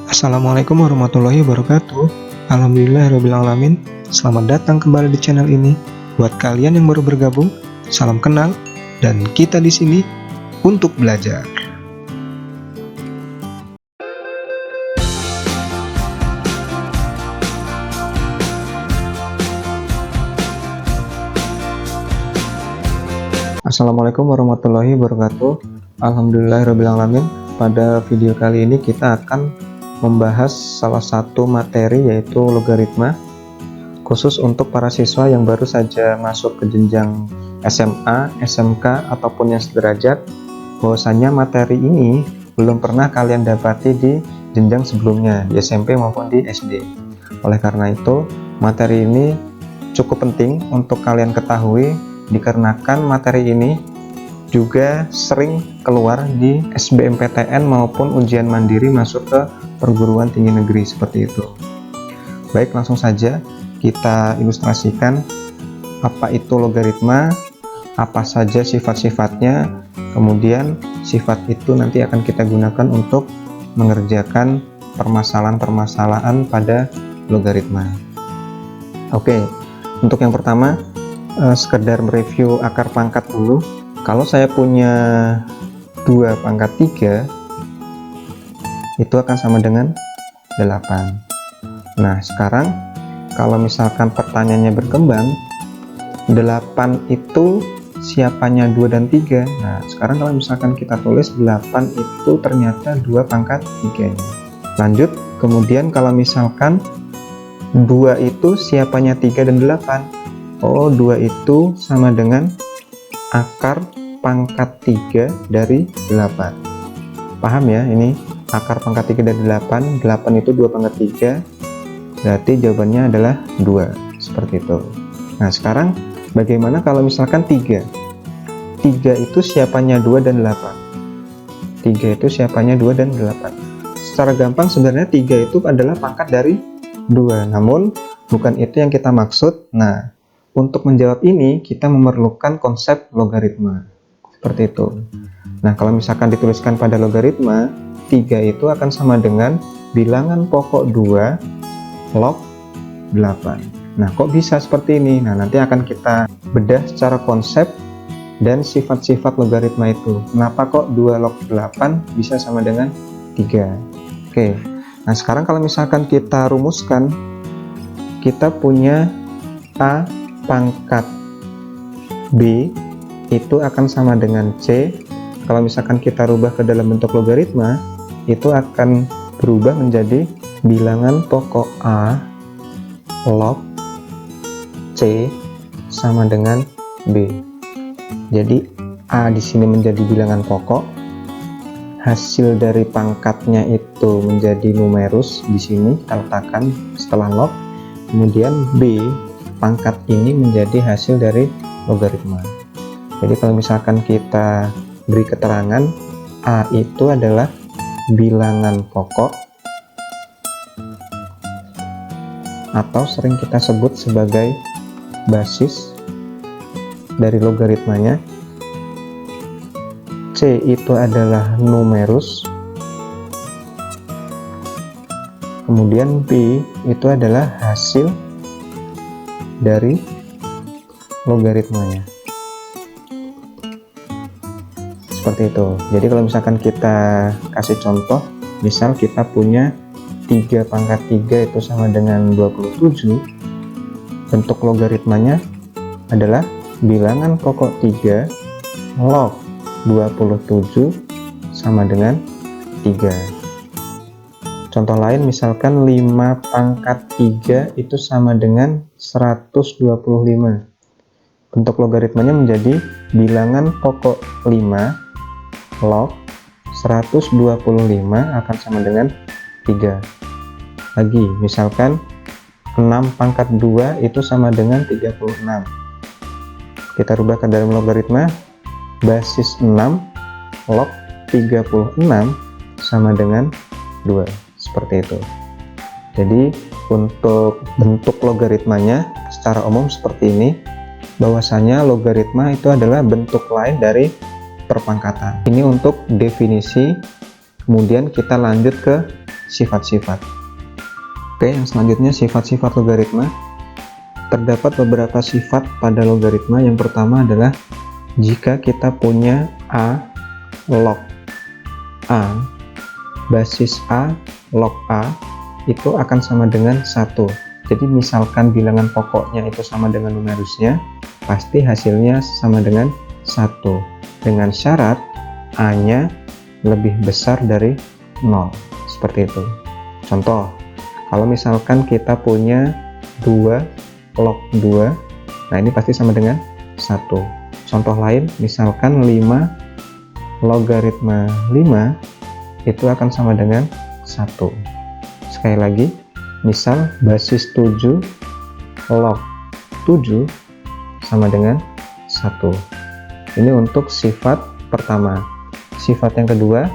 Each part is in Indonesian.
Assalamualaikum warahmatullahi wabarakatuh. Alhamdulillahirabbil alamin. Selamat datang kembali di channel ini. Buat kalian yang baru bergabung, salam kenal dan kita di sini untuk belajar. Assalamualaikum warahmatullahi wabarakatuh. Alhamdulillahirabbil alamin. Pada video kali ini kita akan membahas salah satu materi, yaitu logaritma, khusus untuk para siswa yang baru saja masuk ke jenjang SMA, SMK, ataupun yang sederajat. Bahwasanya materi ini belum pernah kalian dapati di jenjang sebelumnya, di SMP maupun di SD. Oleh karena itu, materi ini cukup penting untuk kalian ketahui, dikarenakan materi ini juga sering keluar di SBMPTN maupun ujian mandiri masuk ke perguruan tinggi negeri seperti itu. Baik, langsung saja kita ilustrasikan apa itu logaritma, apa saja sifat-sifatnya, kemudian sifat itu nanti akan kita gunakan untuk mengerjakan permasalahan-permasalahan pada logaritma. Oke, untuk yang pertama sekedar mereview akar pangkat dulu. Kalau saya punya 2 pangkat 3, itu akan sama dengan 8. Nah, sekarang kalau misalkan pertanyaannya berkembang, 8 itu siapanya 2 dan 3. Nah, sekarang kalau misalkan kita tulis 8 itu ternyata 2 pangkat 3. Lanjut, kemudian kalau misalkan 2 itu siapanya 3 dan 8. Oh, 2 itu sama dengan akar pangkat 3 dari 8. Paham ya, ini akar pangkat 3 dari 8. 8 itu 2 pangkat 3, berarti jawabannya adalah 2, seperti itu. Nah, sekarang bagaimana kalau misalkan 3? 3 itu siapanya 2 dan 8. 3 itu siapanya 2 dan 8. Secara gampang sebenarnya 3 itu adalah pangkat dari 2, namun bukan itu yang kita maksud. Nah, untuk menjawab ini, kita memerlukan konsep logaritma. Seperti itu. Nah, kalau misalkan dituliskan pada logaritma, 3 itu akan sama dengan bilangan pokok 2 log 8. Nah, kok bisa seperti ini? Nah, nanti akan kita bedah secara konsep dan sifat-sifat logaritma itu. Kenapa kok 2 log 8 bisa sama dengan 3? Oke. Nah, sekarang kalau misalkan kita rumuskan, kita punya A pangkat B itu akan sama dengan C. Kalau misalkan kita rubah ke dalam bentuk logaritma, itu akan berubah menjadi bilangan pokok A log C sama dengan B. Jadi A di sini menjadi bilangan pokok, hasil dari pangkatnya itu menjadi numerus di sini kita letakkan setelah log, kemudian B pangkat ini menjadi hasil dari logaritma. Jadi kalau misalkan kita beri keterangan A itu adalah bilangan pokok atau sering kita sebut sebagai basis dari logaritmanya, C itu adalah numerus, kemudian B itu adalah hasil dari logaritmanya. Seperti itu. Jadi kalau misalkan kita kasih contoh, misal kita punya 3 pangkat 3 itu sama dengan 27, bentuk logaritmanya adalah bilangan pokok 3 log 27 sama dengan 3. Contoh lain, misalkan 5 pangkat 3 itu sama dengan 125. Bentuk logaritmanya menjadi bilangan pokok 5 log 125 akan sama dengan 3. Lagi, misalkan 6 pangkat 2 itu sama dengan 36. Kita rubah ke dalam logaritma, basis 6 log 36 sama dengan 2. Seperti itu. Jadi untuk bentuk logaritmanya secara umum seperti ini, bahwasanya logaritma itu adalah bentuk lain dari perpangkatan. Ini untuk definisi Kemudian kita lanjut ke sifat-sifat. Oke, yang selanjutnya sifat-sifat logaritma. Terdapat beberapa sifat pada logaritma. Yang pertama adalah jika kita punya A log A, basis A log A itu akan sama dengan 1. Jadi misalkan bilangan pokoknya itu sama dengan numerusnya, pasti hasilnya sama dengan 1. Dengan syarat A-nya lebih besar dari 0. Seperti itu. Contoh, kalau misalkan kita punya 2 log 2, nah ini pasti sama dengan 1. Contoh lain, misalkan 5 logaritma 5 itu akan sama dengan 1. Sekali lagi, misal basis 7 log 7 sama dengan 1. Ini untuk sifat pertama. Sifat yang kedua,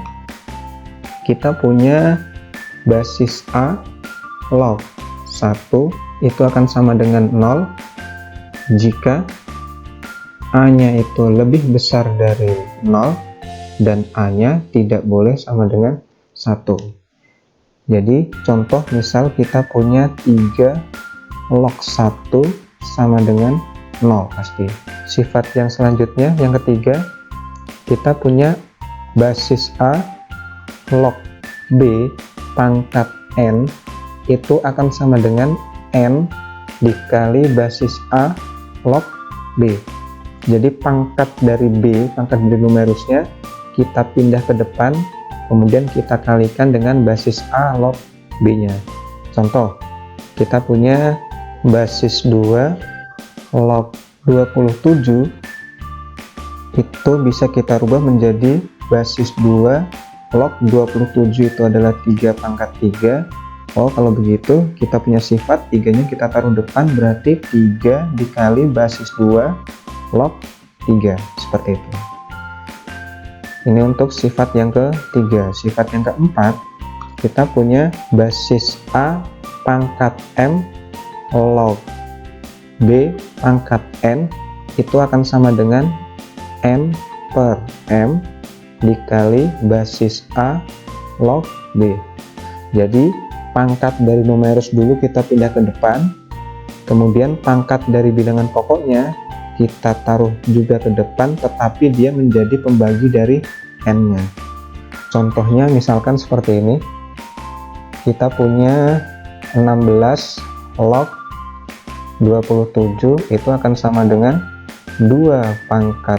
kita punya basis A log 1 itu akan sama dengan 0 jika A-nya itu lebih besar dari 0 dan A-nya tidak boleh sama dengan 1. Jadi contoh misal kita punya 3 log 1 sama dengan 0 pasti. Sifat yang selanjutnya, yang ketiga, kita punya basis A log B pangkat N itu akan sama dengan N dikali basis A log B. Jadi pangkat dari B, pangkat dari numerusnya kita pindah ke depan, kemudian kita kalikan dengan basis A log B nya. Contoh, kita punya basis 2 log 27 itu bisa kita rubah menjadi basis 2 log 27 itu adalah 3 pangkat 3. Oh, kalau begitu kita punya sifat 3-nya kita taruh depan, berarti 3 dikali basis 2 log 3, seperti itu. Ini untuk sifat yang ketiga. Sifat yang keempat, kita punya basis A pangkat M log B pangkat N itu akan sama dengan N per M dikali basis A log B. Jadi pangkat dari numerus dulu kita pindah ke depan, kemudian pangkat dari bilangan pokoknya kita taruh juga ke depan, tetapi dia menjadi pembagi dari N-nya. Contohnya misalkan seperti ini, kita punya 16 log 27 itu akan sama dengan 2 pangkat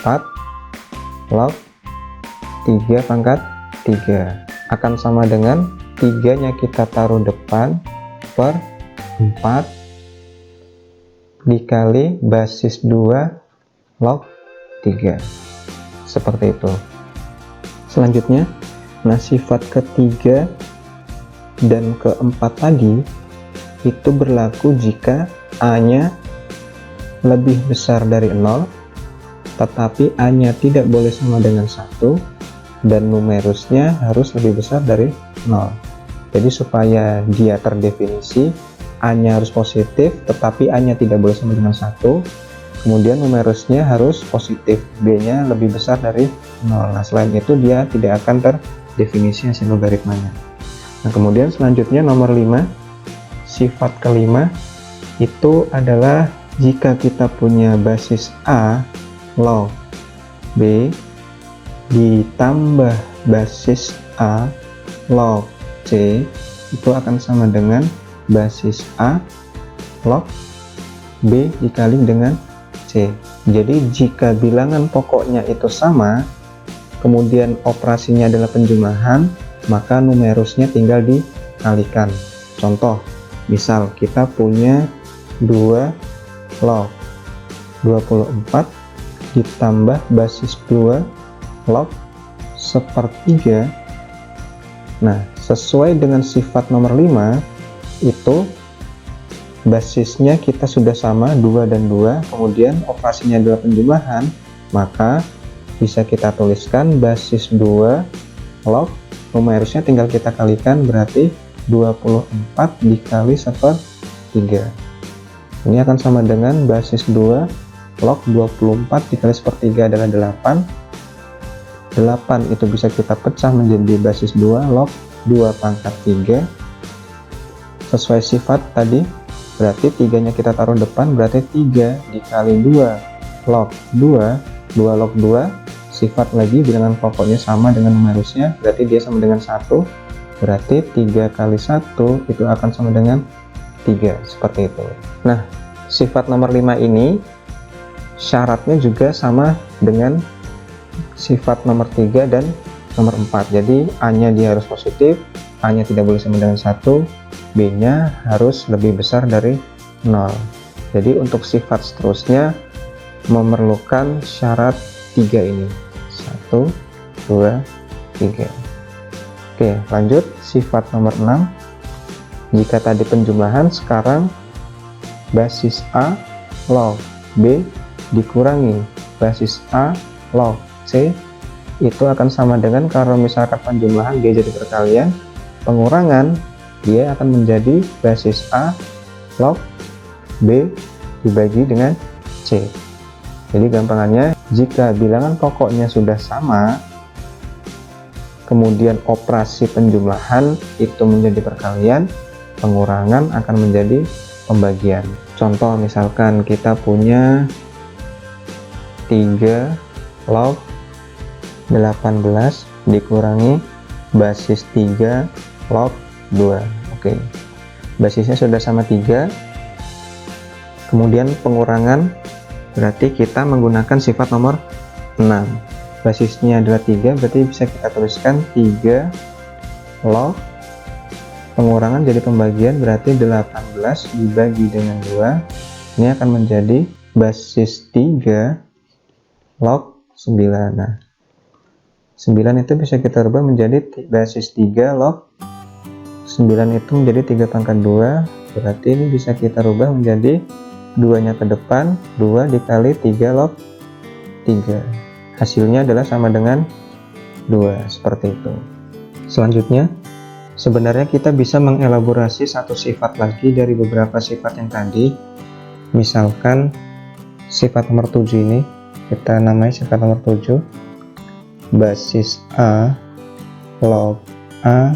4 log 3 pangkat 3 akan sama dengan 3-nya kita taruh depan per 4 dikali basis 2 log 3, seperti itu. Selanjutnya, nah sifat ketiga dan keempat tadi itu berlaku jika A-nya lebih besar dari 0 tetapi A-nya tidak boleh sama dengan 1 dan numerusnya harus lebih besar dari 0. Jadi supaya dia terdefinisi, A-nya harus positif tetapi A-nya tidak boleh sama dengan 1, kemudian numerusnya harus positif, B-nya lebih besar dari 0. Nah, selain itu dia tidak akan terdefinisi hasil logaritmanya. Nah, kemudian selanjutnya nomor 5, sifat kelima itu adalah jika kita punya basis A log B ditambah basis A log C itu akan sama dengan basis A log B dikali dengan C. Jadi jika bilangan pokoknya itu sama, kemudian operasinya adalah penjumlahan, maka numerusnya tinggal dikalikan. Contoh, misal kita punya 2 log 24 ditambah basis 2 log 1/3. Nah, sesuai dengan sifat nomor 5 itu basisnya kita sudah sama 2 dan 2, kemudian operasinya adalah penjumlahan, maka bisa kita tuliskan basis 2 log numerusnya tinggal kita kalikan, berarti 24 dikali 1/3. Ini akan sama dengan basis 2 log 24 dikali 1/3 adalah 8 8 itu bisa kita pecah menjadi basis 2 log 2 pangkat 3 sesuai sifat tadi. Berarti 3-nya kita taruh depan, berarti 3 dikali 2 log 2 log 2 sifat lagi, bilangan pokoknya sama dengan numerusnya, berarti dia sama dengan 1. Berarti 3 kali 1 itu akan sama dengan 3, seperti itu. Nah, sifat nomor 5 ini syaratnya juga sama dengan sifat nomor 3 dan nomor 4. Jadi A-nya dia harus positif, A-nya tidak boleh sama dengan 1, B-nya harus lebih besar dari 0. Jadi untuk sifat seterusnya memerlukan syarat 3 ini. 1, 2, 3. Oke, lanjut sifat nomor 6. Jika tadi penjumlahan, sekarang basis A log B dikurangi basis A log C itu akan sama dengan, kalau misalkan penjumlahan B jadi perkalian, pengurangan dia akan menjadi basis A log B dibagi dengan C. Jadi gampangannya, jika bilangan pokoknya sudah sama, kemudian operasi penjumlahan itu menjadi perkalian, pengurangan akan menjadi pembagian. Contoh misalkan kita punya 3 log 18 dikurangi basis 3 log 2. Oke, basisnya sudah sama 3, kemudian pengurangan berarti kita menggunakan sifat nomor 6. Basisnya adalah 3, berarti bisa kita tuliskan 3 log, pengurangan jadi pembagian, berarti 18 dibagi dengan 2, ini akan menjadi basis 3 log 9. Nah, 9 itu bisa kita rubah menjadi basis 3 log 9 itu menjadi 3 pangkat 2, berarti ini bisa kita rubah menjadi 2-nya ke depan, 2 dikali 3 log 3. Hasilnya adalah sama dengan 2, seperti itu. Selanjutnya, sebenarnya kita bisa mengelaborasi satu sifat lagi dari beberapa sifat yang tadi. Misalkan sifat nomor 7 ini, kita namai sifat nomor 7, basis A log A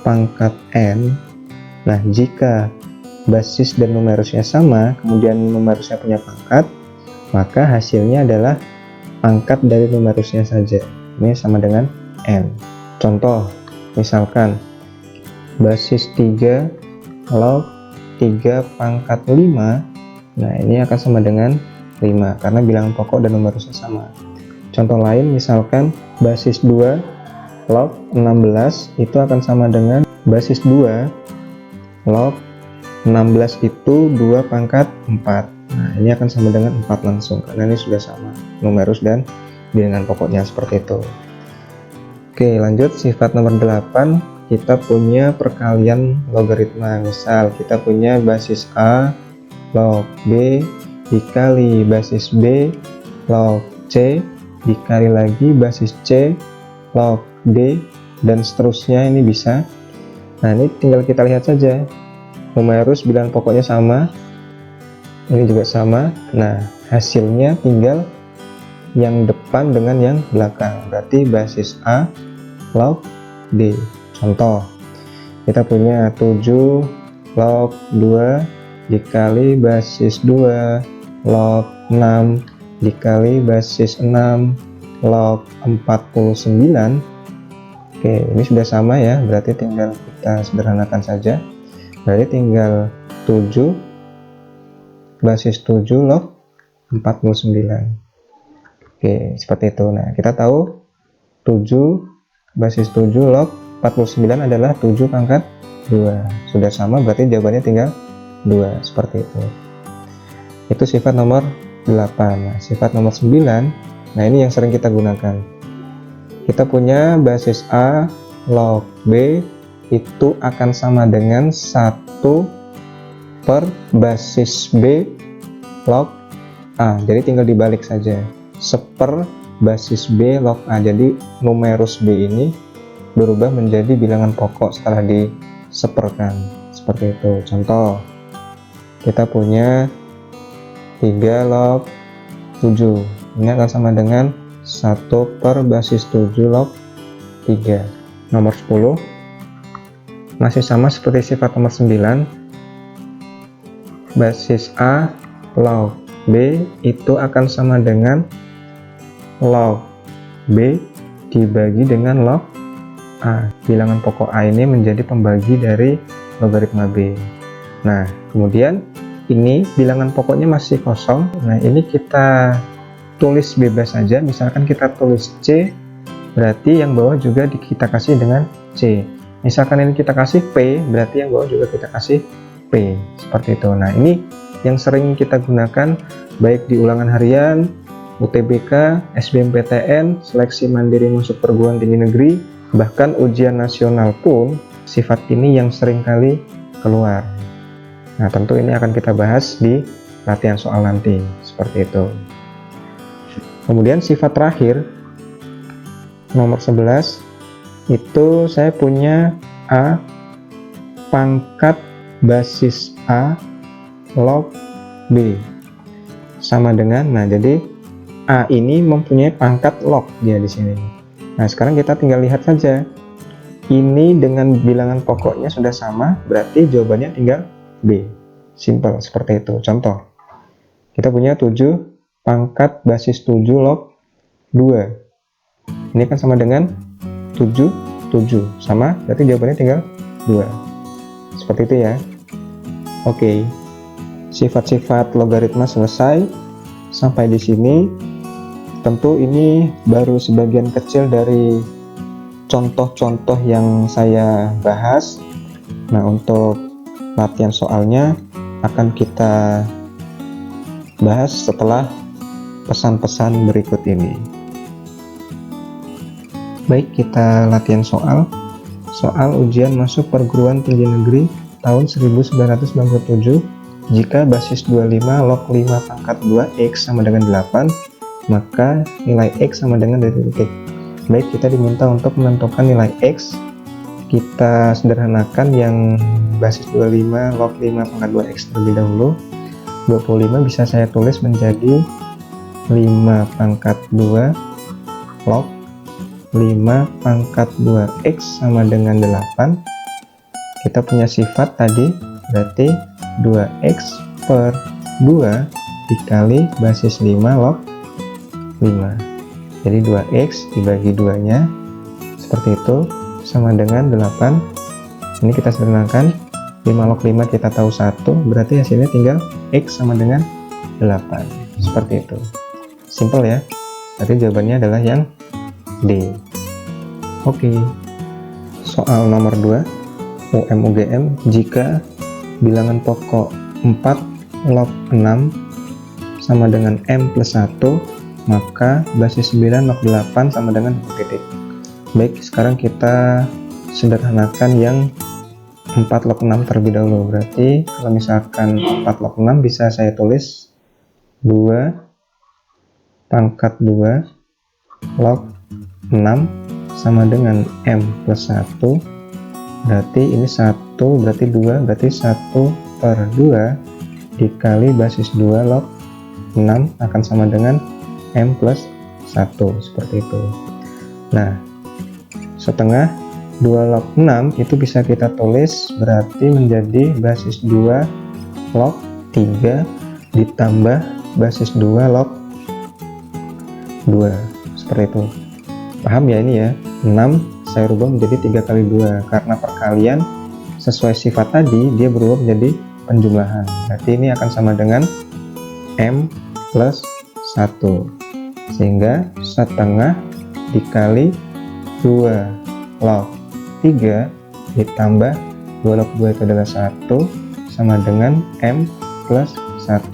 pangkat N. Nah, jika basis dan numerusnya sama, kemudian numerusnya punya pangkat, maka hasilnya adalah pangkat dari numerusnya saja. Ini sama dengan N. Contoh, misalkan basis 3 log 3 pangkat 5, nah ini akan sama dengan 5, karena bilangan pokok dan numerusnya sama. Contoh lain, misalkan basis 2 log 16 itu akan sama dengan basis 2 log 16 itu 2 pangkat 4. Nah, ini akan sama dengan 4 langsung, karena ini sudah sama numerus dan bilangan pokoknya, seperti itu. Oke, lanjut sifat nomor 8. Kita punya perkalian logaritma. Misal kita punya basis A log B dikali basis B log C dikali lagi basis C log D, dan seterusnya. Ini bisa. Nah, ini tinggal kita lihat saja, numerus bilangan pokoknya sama, ini juga sama. Nah, hasilnya tinggal yang depan dengan yang belakang, berarti basis A log D. Contoh, kita punya 7 log 2 dikali basis 2 log 6 dikali basis 6 log 49. Oke, ini sudah sama ya, berarti tinggal kita sederhanakan saja. Berarti tinggal 7 basis 7 log 49. Oke, seperti itu. Nah, kita tahu 7 basis 7 log 49 adalah 7 pangkat 2. Sudah sama, berarti jawabannya tinggal 2, seperti itu. Itu sifat nomor 8. Nah, sifat nomor 9, nah ini yang sering kita gunakan. Kita punya basis A log B itu akan sama dengan 1 per basis B log A. Jadi tinggal dibalik saja, 1/per basis B log A. Jadi numerus B ini berubah menjadi bilangan pokok setelah diseperkan, seperti itu. Contoh, kita punya 3 log 7, ini akan sama dengan 1 per basis 7 log 3. Nomor 10 masih sama seperti sifat nomor 9, basis A log B itu akan sama dengan log B dibagi dengan log A. Bilangan pokok A ini menjadi pembagi dari logaritma B. Nah, kemudian ini bilangan pokoknya masih kosong. Nah, ini kita tulis bebas saja. Misalkan kita tulis C, berarti yang bawah juga kita kasih dengan C. Misalkan ini kita kasih P, berarti yang bawah juga kita kasih P. Seperti itu. Nah, ini yang sering kita gunakan baik di ulangan harian, UTBK, SBMPTN, seleksi mandiri masuk perguruan tinggi negeri, bahkan ujian nasional pun sifat ini yang sering kali keluar. Nah, tentu ini akan kita bahas di latihan soal nanti, seperti itu. Kemudian sifat terakhir, nomor 11, itu saya punya A pangkat basis A log B sama dengan, nah jadi A ini mempunyai pangkat log dia di sini. Nah, sekarang kita tinggal lihat saja. Ini dengan bilangan pokoknya sudah sama, berarti jawabannya tinggal B. Simple seperti itu. Contoh, kita punya 7 pangkat basis 7 log 2. Ini kan sama dengan 7, 7. Sama, berarti jawabannya tinggal 2. Seperti itu ya. Oke. Sifat-sifat logaritma selesai. Sampai di sini. Tentu ini baru sebagian kecil dari contoh-contoh yang saya bahas. Nah, untuk latihan soalnya akan kita bahas setelah pesan-pesan berikut ini. Baik, kita latihan soal. Soal ujian masuk perguruan tinggi negeri tahun 1997. Jika basis 25 log 5 pangkat 2 X sama dengan 8, maka nilai X sama dengan dari titik. Baik, kita diminta untuk menentukan nilai X. Kita sederhanakan yang basis 25 log 5 pangkat 2 X terlebih dahulu. 25 bisa saya tulis menjadi 5 pangkat 2 log 5 pangkat 2 X sama dengan 8. Kita punya sifat tadi, berarti 2X per 2 dikali basis 5 log 5. Jadi 2X dibagi 2 nya seperti itu sama dengan 8. Ini kita sederhanakan, 5 log 5 kita tahu 1, berarti hasilnya tinggal X sama dengan 8. Seperti itu. Simple ya. Berarti jawabannya adalah yang D. Oke. Soal nomor 2 UM-UGM, jika bilangan pokok 4 log 6 sama dengan M plus 1, maka basis 9 log 8 sama dengan titik. Baik, sekarang kita sederhanakan yang 4 log 6 terlebih dahulu. Berarti kalau misalkan 4 log 6 bisa saya tulis 2 pangkat 2 log 6 sama dengan M plus 1. Berarti ini 1, berarti 2, berarti 1 per 2 dikali basis 2 log 6 akan sama dengan M plus 1, seperti itu. Nah, setengah 2 log 6 itu bisa kita tulis berarti menjadi basis 2 log 3 ditambah basis 2 log 2, seperti itu. Paham ya ini ya? 6 saya rubah menjadi 3 kali 2 karena perkalian sesuai sifat tadi dia berubah menjadi penjumlahan. Berarti ini akan sama dengan M plus 1, sehingga setengah dikali 2 log 3 ditambah 2 log 2 itu adalah 1 sama dengan M plus 1.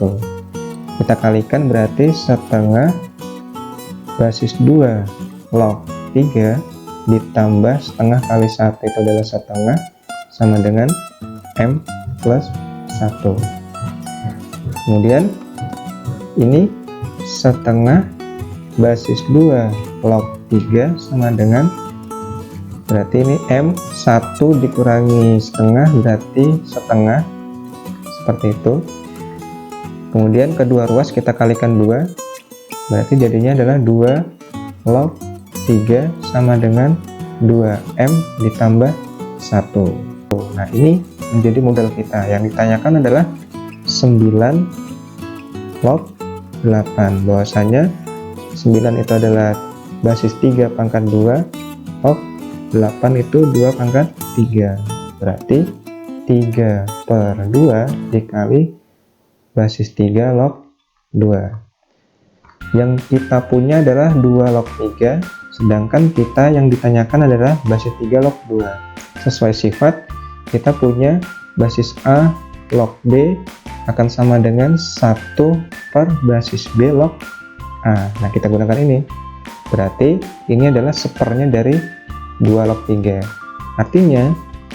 Kita kalikan berarti setengah basis 2 log 3 ditambah setengah kali 1 itu adalah setengah sama dengan M plus 1. Kemudian ini setengah basis 2 log 3 sama dengan, berarti ini M 1 dikurangi setengah berarti setengah, seperti itu. Kemudian kedua ruas kita kalikan 2, berarti jadinya adalah 2 log 3 sama dengan 2M ditambah 1. Nah, ini menjadi modal kita. Yang ditanyakan adalah 9 log 8. Bahwasanya 9 itu adalah basis 3 pangkat 2, log 8 itu 2 pangkat 3. Berarti 3/2 dikali basis 3 log 2. Yang kita punya adalah 2 log 3, sedangkan kita yang ditanyakan adalah basis 3 log 2. Sesuai sifat, kita punya basis A log B akan sama dengan 1 per basis B log A. Nah, kita gunakan ini. Berarti ini adalah sepernya dari 2 log 3. Artinya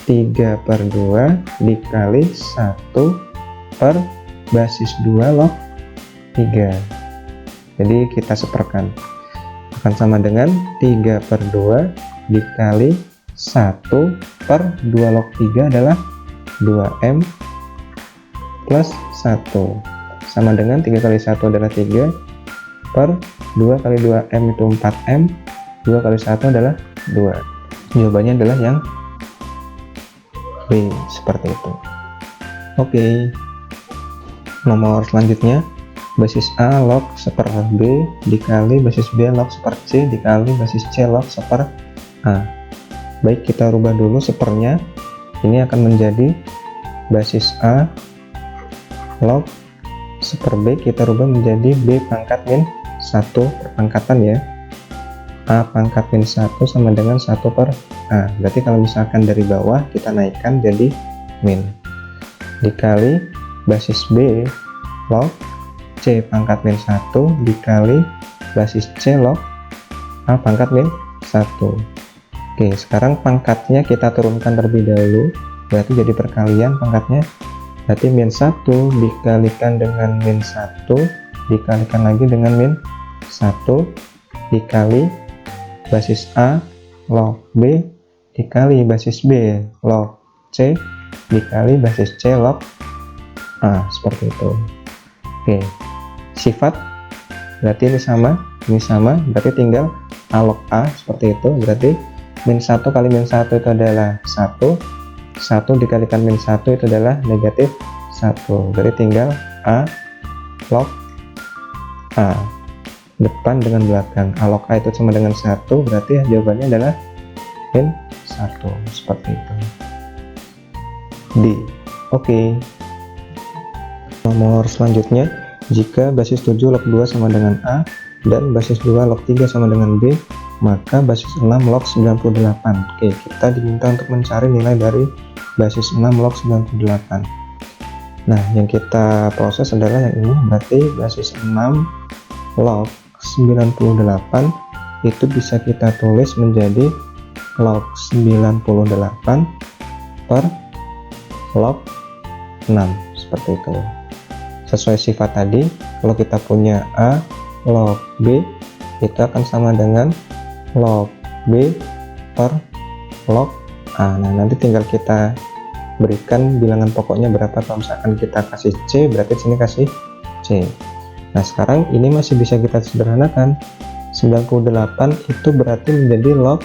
3/2 dikali 1 per basis 2 log 3. Jadi kita seperkan. Akan sama dengan 3/2 dikali 1 per 2 log 3 adalah 2M plus 1. Sama dengan 3 kali 1 adalah 3 per 2 kali 2M itu 4M, 2 kali 1 adalah 2. Jawabannya adalah yang B, seperti itu. Oke. Nomor selanjutnya, basis A log 1/B dikali basis B log 1/C dikali basis C log 1/A. Baik, kita rubah dulu sepernya. Ini akan menjadi basis A log 1/B, kita rubah menjadi B pangkat min 1 perpangkatan ya. A pangkat min 1 sama dengan 1 per A. Berarti kalau misalkan dari bawah kita naikkan jadi min. Dikali basis B log C pangkat min 1 dikali basis C log A pangkat min 1. Oke, sekarang pangkatnya kita turunkan terlebih dahulu. Berarti jadi perkalian pangkatnya. Berarti min 1 dikalikan dengan min 1 dikalikan lagi dengan min 1 dikali basis A log B dikali basis B log C dikali basis C log A, seperti itu. Oke, sifat berarti ini sama, berarti tinggal A log A, seperti itu. Berarti min 1 kali min 1 itu adalah 1 dikalikan min 1 itu adalah negatif 1. Berarti tinggal A log A, depan dengan belakang. A log A itu sama dengan 1, berarti jawabannya adalah min 1, seperti itu. D. Oke. Nomor selanjutnya, jika basis 7 log 2 sama dengan A dan basis 2 log 3 sama dengan B, maka basis 6 log 98. Oke, kita diminta untuk mencari nilai dari basis 6 log 98. Nah, yang kita proses adalah yang ini. Berarti basis 6 log 98 itu bisa kita tulis menjadi log 98 per log 6, seperti itu. Sesuai sifat tadi, kalau kita punya A log B itu akan sama dengan log B per log A. Nah, nanti tinggal kita berikan bilangan pokoknya berapa. Kalau misalkan kita kasih C, berarti sini kasih C. Nah, sekarang ini masih bisa kita sederhanakan. 98 itu berarti menjadi log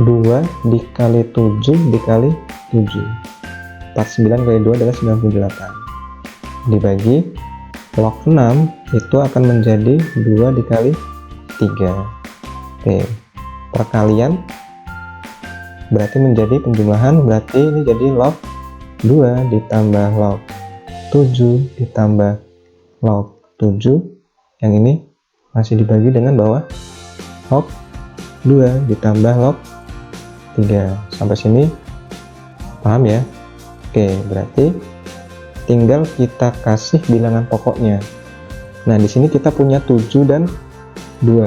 2 dikali 7 dikali 7. 49 kali 2 adalah 98. Dibagi log 6 itu akan menjadi 2 dikali 3. Oke, perkalian berarti menjadi penjumlahan, berarti ini jadi log 2 ditambah log 7 ditambah log 7, yang ini masih dibagi dengan bawah log 2 ditambah log 3. Sampai sini paham ya? Oke, berarti tinggal kita kasih bilangan pokoknya. Nah, di sini kita punya 7 dan 2.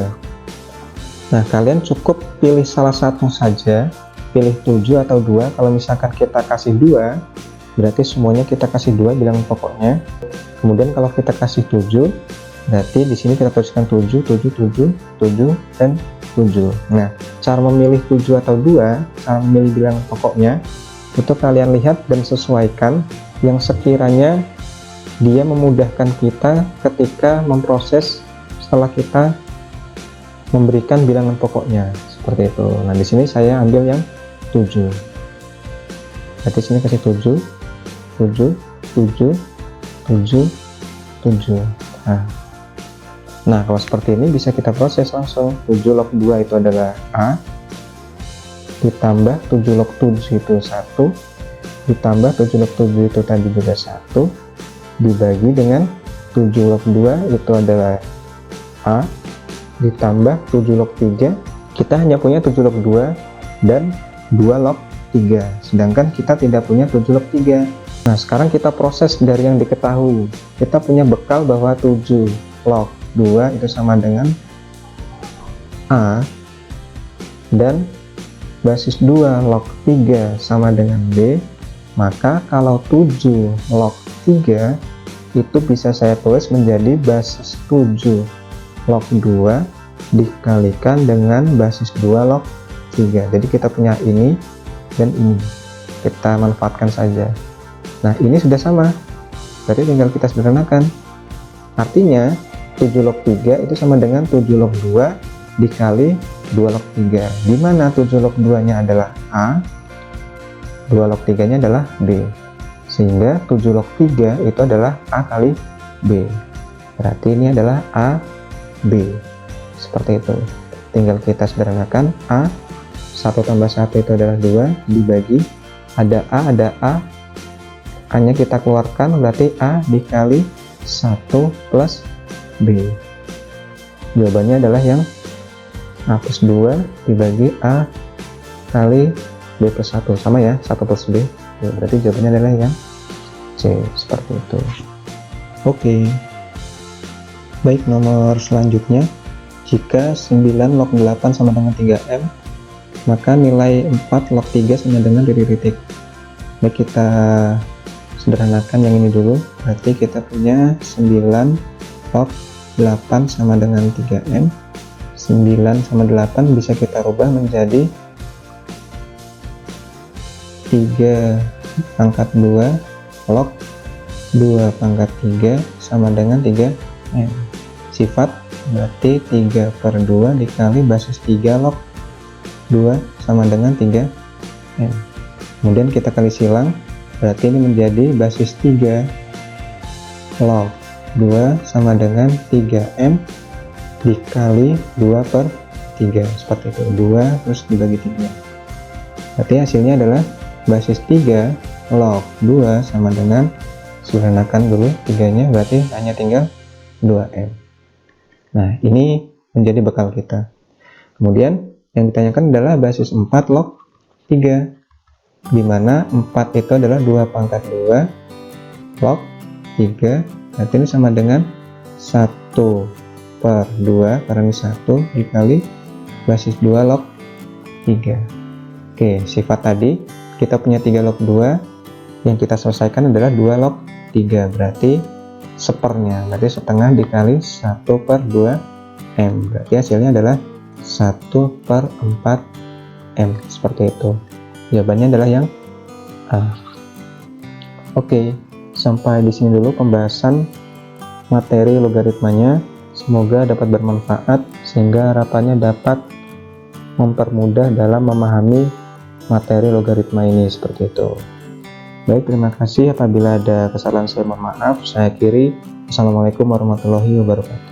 Nah, kalian cukup pilih salah satu saja, pilih 7 atau 2. Kalau misalkan kita kasih 2, berarti semuanya kita kasih 2 bilangan pokoknya. Kemudian kalau kita kasih 7, berarti di sini kita tuliskan 7, 7, 7, 7, dan 7. Nah, cara memilih 7 atau 2, cara memilih bilangan pokoknya, itu kalian lihat dan sesuaikan yang sekiranya dia memudahkan kita ketika memproses setelah kita memberikan bilangan pokoknya seperti itu. Nah, di sini saya ambil yang 7. Berarti sini kasih 7, 7, 7, 7, 7. Nah, kalau seperti ini bisa kita proses langsung. 7 log 2 itu adalah A, ditambah 7 log 7 itu 1, ditambah 7 log 7 itu tadi juga 1, dibagi dengan 7 log 2 itu adalah A, ditambah 7 log 3, kita hanya punya 7 log 2 dan 2 log 3, sedangkan kita tidak punya 7 log 3. Nah, sekarang kita proses dari yang diketahui. Kita punya bekal bahwa 7 log 2 itu sama dengan A, dan basis 2 log 3 sama dengan B. Maka kalau 7 log 3 itu bisa saya tulis menjadi basis 7 log 2 dikalikan dengan basis 2 log 3. Jadi kita punya ini dan ini, kita manfaatkan saja. Nah, ini sudah sama, berarti tinggal kita sederhanakan. Artinya 7 log 3 itu sama dengan 7 log 2 dikali 2 log 3, di mana 7 log 2 nya adalah A, 2 log 3 nya adalah B, sehingga 7 log 3 itu adalah A kali B. Berarti ini adalah A, B. Seperti itu. Tinggal kita sederhanakan. A 1 tambah 1 itu adalah 2, dibagi ada A, A nya kita keluarkan, berarti A dikali 1 plus B. Jawabannya adalah yang A plus 2 dibagi A kali B plus 1, sama ya, 1 plus B ya, berarti jawabannya adalah yang C, seperti itu. Oke, baik, nomor selanjutnya, jika 9 log 8 sama dengan 3M, maka nilai 4 log 3 sama dengan titik. Baik, kita sederhanakan yang ini dulu. Berarti kita punya 9 log 8 sama dengan 3M. 9 sama 8 bisa kita rubah menjadi 3 pangkat 2 log 2 pangkat 3 sama dengan 3M. Sifat berarti 3 per 2 dikali basis 3 log 2 sama dengan 3M. Kemudian kita kali silang, berarti ini menjadi basis 3 log 2 sama dengan 3M dikali 2 per 3, seperti itu, 2 terus dibagi 3. Berarti hasilnya adalah basis 3 log 2 sama dengan, sederhanakan dulu 3 nya, berarti hanya tinggal 2M. Nah, ini menjadi bekal kita. Kemudian yang ditanyakan adalah basis 4 log 3, di mana 4 itu adalah 2 pangkat 2 log 3, berarti ini sama dengan 1 per 2, karena ini 1 dikali basis 2 log 3. Oke, sifat tadi kita punya 3 log 2, yang kita selesaikan adalah 2 log 3, berarti sepernya, berarti setengah dikali 1 per 2M, berarti hasilnya adalah 1 per 4M, seperti itu. Jawabannya adalah yang A. Oke, sampai di sini dulu pembahasan materi logaritmanya. Semoga dapat bermanfaat sehingga harapannya dapat mempermudah dalam memahami materi logaritma ini, seperti itu. Baik, terima kasih. Apabila ada kesalahan saya mohon maaf. Saya akhiri. Assalamualaikum warahmatullahi wabarakatuh.